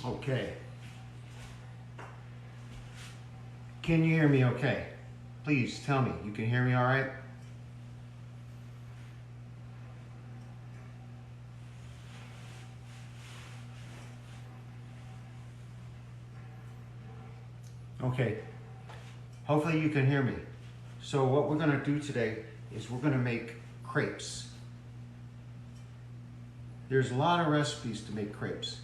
Okay. Can you hear me okay? Please tell me. You can hear me all right? Okay. Hopefully you can hear me. So what we're going to do today is we're going to make crepes. There's a lot of recipes to make crepes.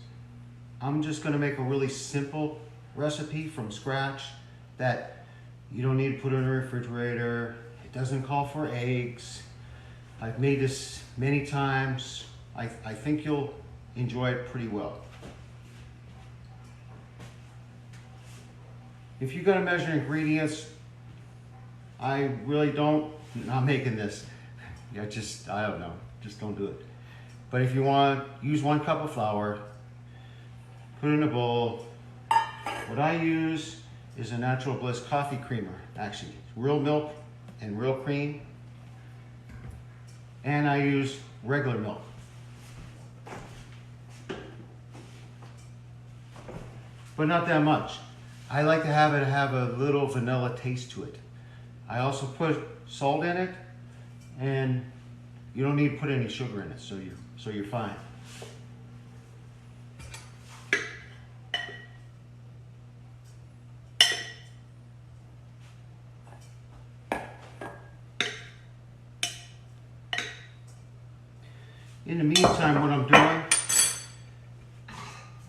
I'm just going to make a really simple recipe from scratch that you don't need to put in the refrigerator. It doesn't call for eggs. I've made this many times. I think you'll enjoy it pretty well. If you're going to measure ingredients, I really don't. I'm not making this. I don't know. Just don't do it. But if you want, use 1 cup of flour, put it in a bowl. What I use is a Natural Bliss coffee creamer, actually. Real milk and real cream. And I use regular milk. But not that much. I like to have it have a little vanilla taste to it. I also put salt in it, and you don't need to put any sugar in it, so you're fine. In the meantime, what I'm doing,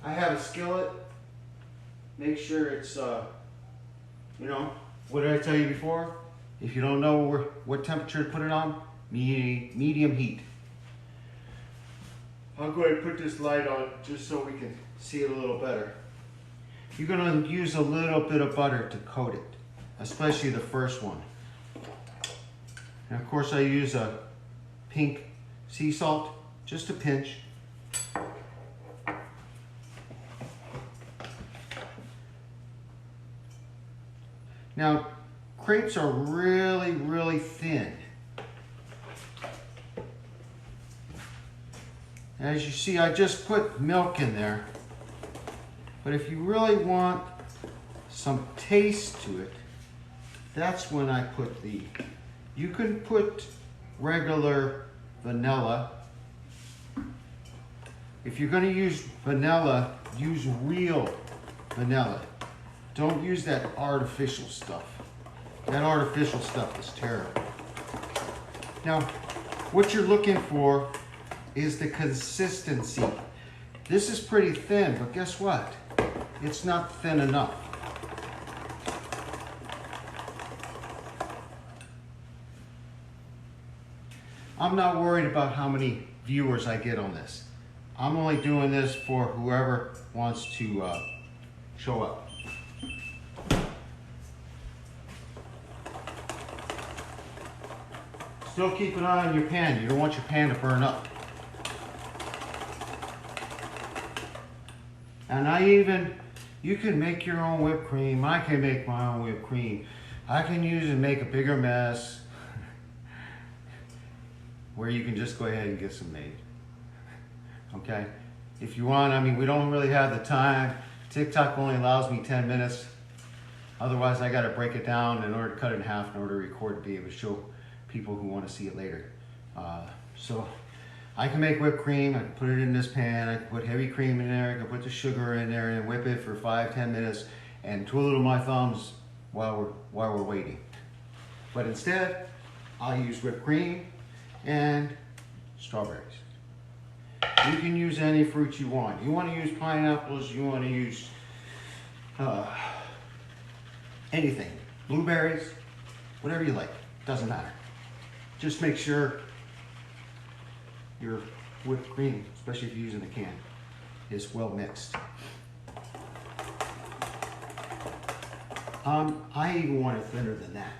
I have a skillet. Make sure it's, what did I tell you before? If you don't know what temperature to put it on, medium heat. I'll go ahead and put this light on just so we can see it a little better. You're going to use a little bit of butter to coat it, especially the first one. And of course I use a pink sea salt, just a pinch. Now, crepes are really, really thin. As you see, I just put milk in there. But if you really want some taste to it, that's when I put you can put regular vanilla. If you're going to use vanilla, use real vanilla. Don't use that artificial stuff. That artificial stuff is terrible. Now, what you're looking for is the consistency. This is pretty thin, but guess what? It's not thin enough. I'm not worried about how many viewers I get on this. I'm only doing this for whoever wants to show up. Still keep an eye on your pan. You don't want your pan to burn up. And you can make your own whipped cream. I can make my own whipped cream. I can use and make a bigger mess where you can just go ahead and get some made. Okay? If you want, we don't really have the time. TikTok only allows me 10 minutes. Otherwise, I got to break it down in order to cut it in half in order to record to be able to show people who want to see it later. So I can make whipped cream. I can put it in this pan. I can put heavy cream in there. I can put the sugar in there and whip it for 5-10 minutes and twiddle my thumbs while we're waiting. But instead, I'll use whipped cream and strawberries. You can use any fruit you want. You want to use pineapples. You want to use anything. Blueberries, whatever you like. Doesn't matter. Just make sure your whipped cream, especially if you're using a can, is well mixed. I even want it thinner than that.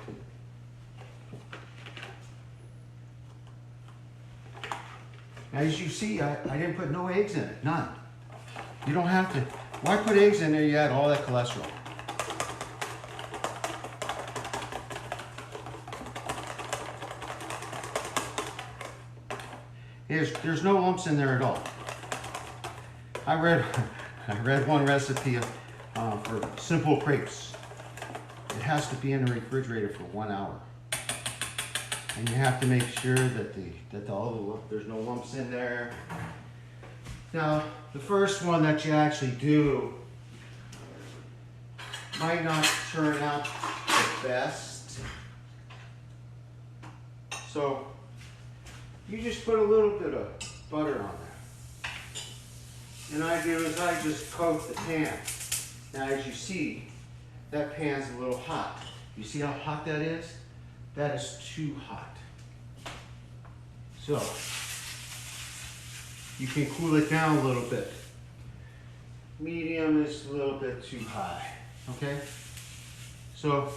As you see, I didn't put no eggs in it, none. You don't have to. Why put eggs in there? You add all that cholesterol. There's no lumps in there at all. I read I read one recipe for simple crepes. It has to be in the refrigerator for 1 hour. And you have to make sure that there's no lumps in there. Now, the first one that you actually do might not turn out the best. So, you just put a little bit of butter on there. And I do is I just coat the pan. Now, as you see, that pan's a little hot. You see how hot that is? That is too hot. So, you can cool it down a little bit. Medium is a little bit too high, okay? So,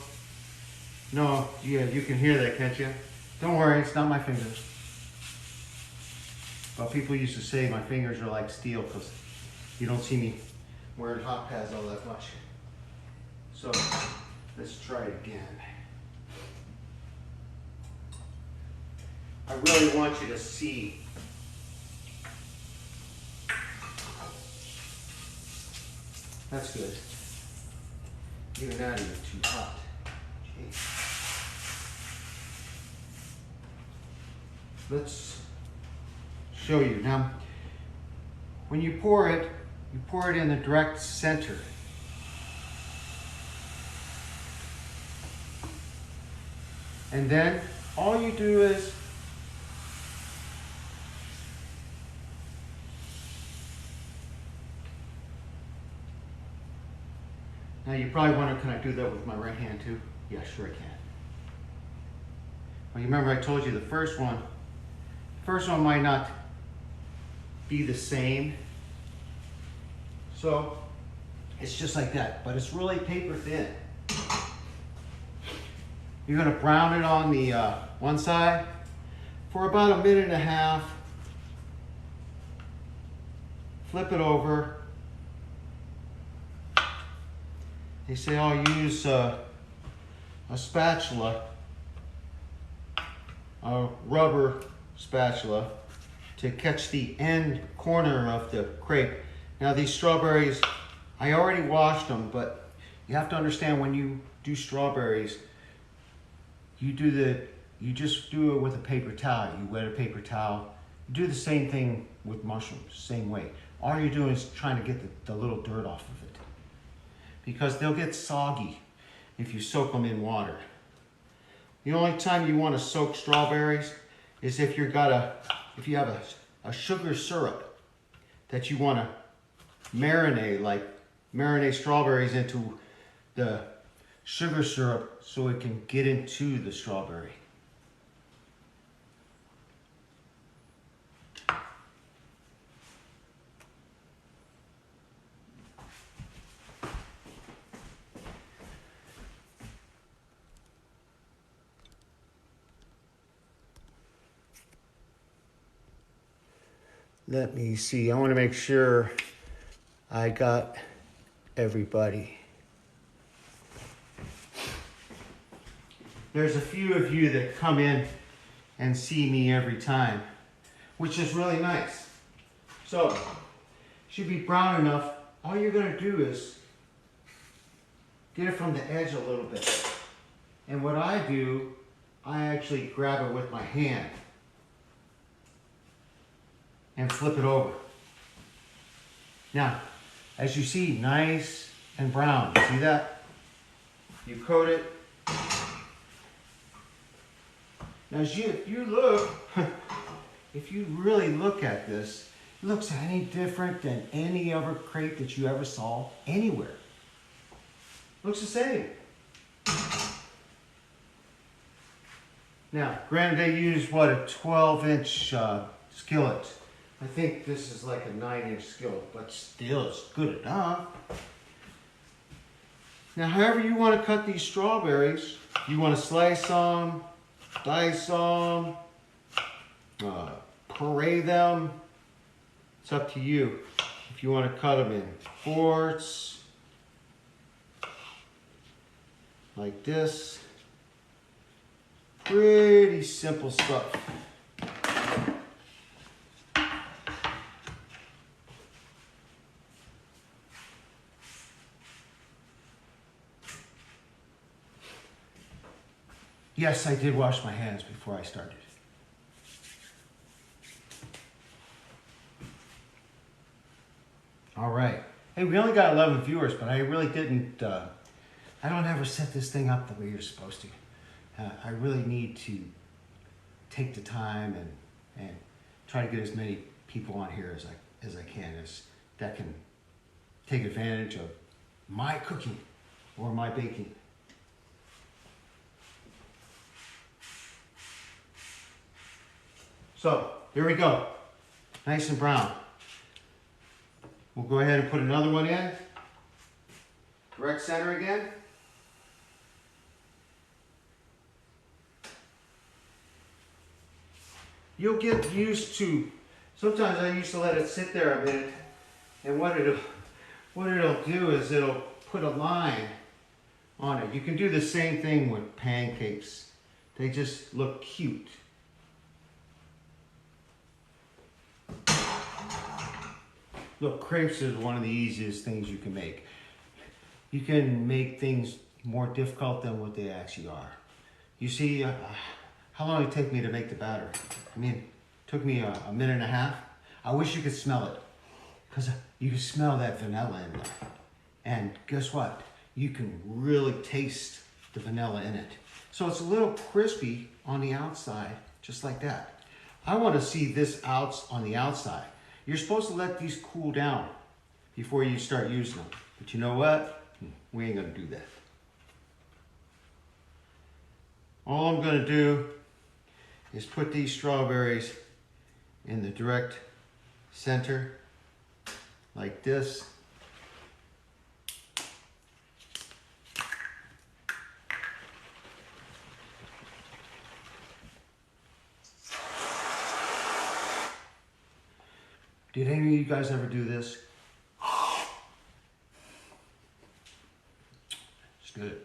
no, yeah, you can hear that, can't you? Don't worry, it's not my fingers. But people used to say my fingers are like steel because you don't see me wearing hot pads all that much. So, let's try it again. I really want you to see. That's good. Even that is too hot. Jeez. Let's show you. Now, when you pour it in the direct center. And then all you do is now you probably wonder, can I do that with my right hand too? Yeah, sure I can. Well, you remember I told you the first one might not be the same. So it's just like that, but it's really paper thin. You're gonna brown it on the one side for about 1.5 minutes. Flip it over. They say I'll use a spatula, a rubber spatula, to catch the end corner of the crepe. Now these strawberries, I already washed them, but you have to understand when you do strawberries, you just do it with a paper towel. You wet a paper towel. You do the same thing with mushrooms, same way. All you're doing is trying to get the little dirt off of it, because they'll get soggy if you soak them in water. The only time you want to soak strawberries is if you have a sugar syrup that you want to marinate, like marinate strawberries into the sugar syrup so it can get into the strawberry. Let me see, I want to make sure I got everybody. There's a few of you that come in and see me every time, which is really nice. So, should be brown enough. All you're going to do is get it from the edge a little bit. And what I do, I actually grab it with my hand and flip it over. Now, as you see, nice and brown. See that? You coat it. Now, if you look, if you really look at this, it looks any different than any other crepe that you ever saw anywhere. Looks the same. Now, granted, they use what, a 12-inch skillet. I think this is like a 9-inch skillet, but still it's good enough. Now, however you want to cut these strawberries, you want to slice them, dice them, puree them, it's up to you. If you want to cut them in fourths, like this, pretty simple stuff. Yes, I did wash my hands before I started. All right. Hey, we only got 11 viewers, but I really didn't, I don't ever set this thing up the way you're supposed to. I really need to take the time and try to get as many people on here as I can, that can take advantage of my cooking or my baking. So, here we go. Nice and brown. We'll go ahead and put another one in. Direct center again. You'll get used to, sometimes I used to let it sit there a minute, and what it'll do is it'll put a line on it. You can do the same thing with pancakes. They just look cute. Look, crepes is one of the easiest things you can make. You can make things more difficult than what they actually are. You see, how long did it take me to make the batter? I mean, it took me a minute and a half. I wish you could smell it, because you can smell that vanilla in there. And guess what? You can really taste the vanilla in it. So it's a little crispy on the outside, just like that. I want to see this out on the outside. You're supposed to let these cool down before you start using them. But you know what? We ain't gonna do that. All I'm gonna do is put these strawberries in the direct center, like this. Did any of you guys ever do this? It's good.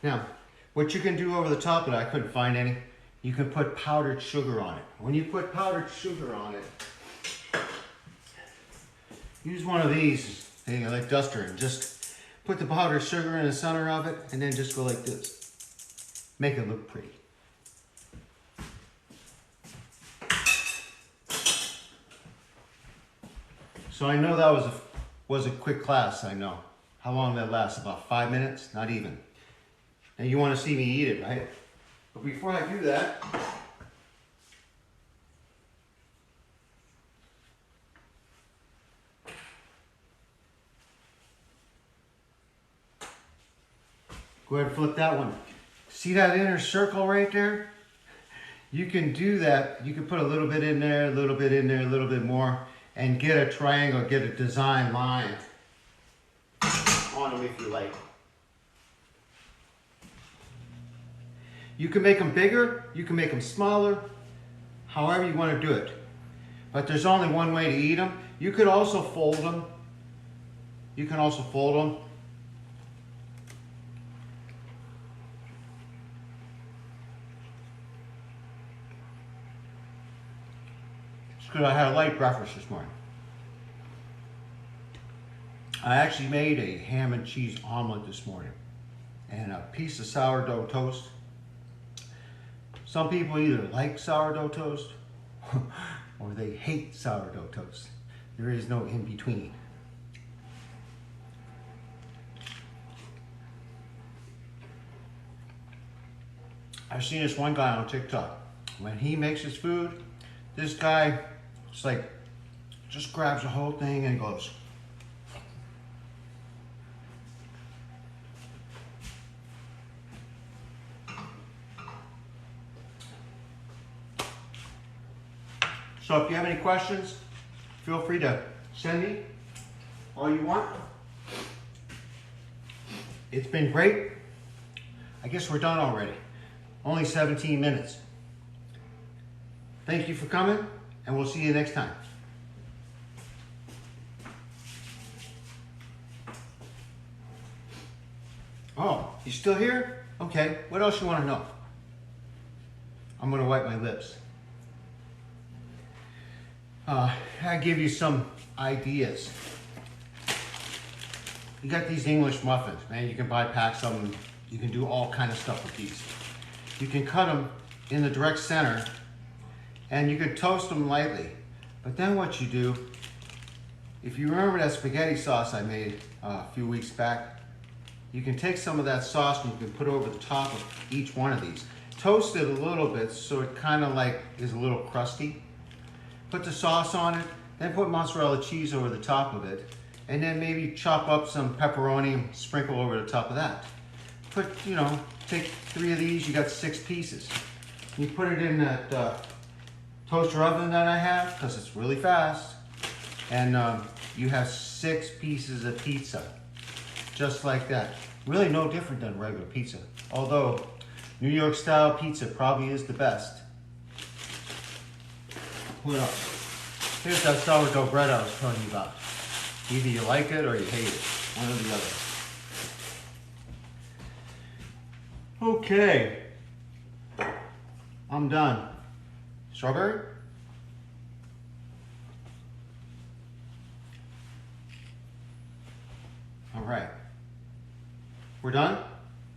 Now, what you can do over the top of it, I couldn't find any, you can put powdered sugar on it. When you put powdered sugar on it, use one of these, like duster, and just put the powdered sugar in the center of it, and then just go like this. Make it look pretty. So I know that was a quick class, I know. How long did that last? About 5 minutes? Not even. And you want to see me eat it, right? But before I do that, go ahead and flip that one. See that inner circle right there? You can do that. You can put a little bit in there, a little bit in there, a little bit more, and get a triangle, get a design line on them if you like. You can make them bigger, you can make them smaller, however you want to do it. But there's only one way to eat them. You could also fold them. You can also fold them. It's because I had a light breakfast this morning. I actually made a ham and cheese omelet this morning and a piece of sourdough toast. Some people either like sourdough toast or they hate sourdough toast. There is no in between. I've seen this one guy on TikTok. When he makes his food, this guy just grabs the whole thing and goes. So if you have any questions, feel free to send me all you want. It's been great. I guess we're done already. Only 17 minutes. Thank you for coming, and we'll see you next time. Oh, you still here? Okay, what else you want to know? I'm going to wipe my lips. I give you some ideas. You got these English muffins, man. You can buy packs of them. You can do all kind of stuff with these. You can cut them in the direct center and you can toast them lightly. But then what you do, if you remember that spaghetti sauce I made a few weeks back, you can take some of that sauce and you can put it over the top of each one of these. Toast it a little bit so it kind of like is a little crusty. Put the sauce on it, then put mozzarella cheese over the top of it, and then maybe chop up some pepperoni and sprinkle over the top of that. Put, you know, take 3 of these, you got 6 pieces. You put it in that toaster oven that I have, because it's really fast, and you have 6 pieces of pizza, just like that. Really no different than regular pizza, although New York style pizza probably is the best. What else? Here's that sourdough bread I was telling you about. Either you like it or you hate it, one or the other. Okay, I'm done. Strawberry? All right. We're done?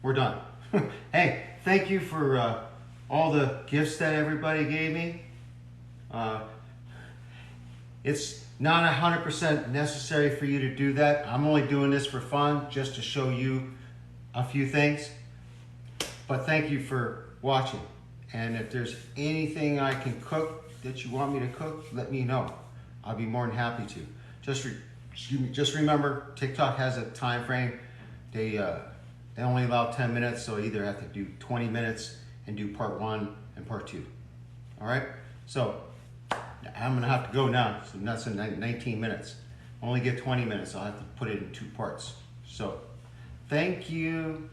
We're done. Hey, thank you for all the gifts that everybody gave me. It's not 100% necessary for you to do that. I'm only doing this for fun, just to show you a few things. But thank you for watching. And if there's anything I can cook that you want me to cook, let me know. I'll be more than happy to. Just remember, TikTok has a time frame. They only allow 10 minutes, so I either have to do 20 minutes and do part 1 and part 2. All right? So I'm gonna have to go now, so that's in 19 minutes. Only get 20 minutes, I'll have to put it in 2 parts. So, thank you.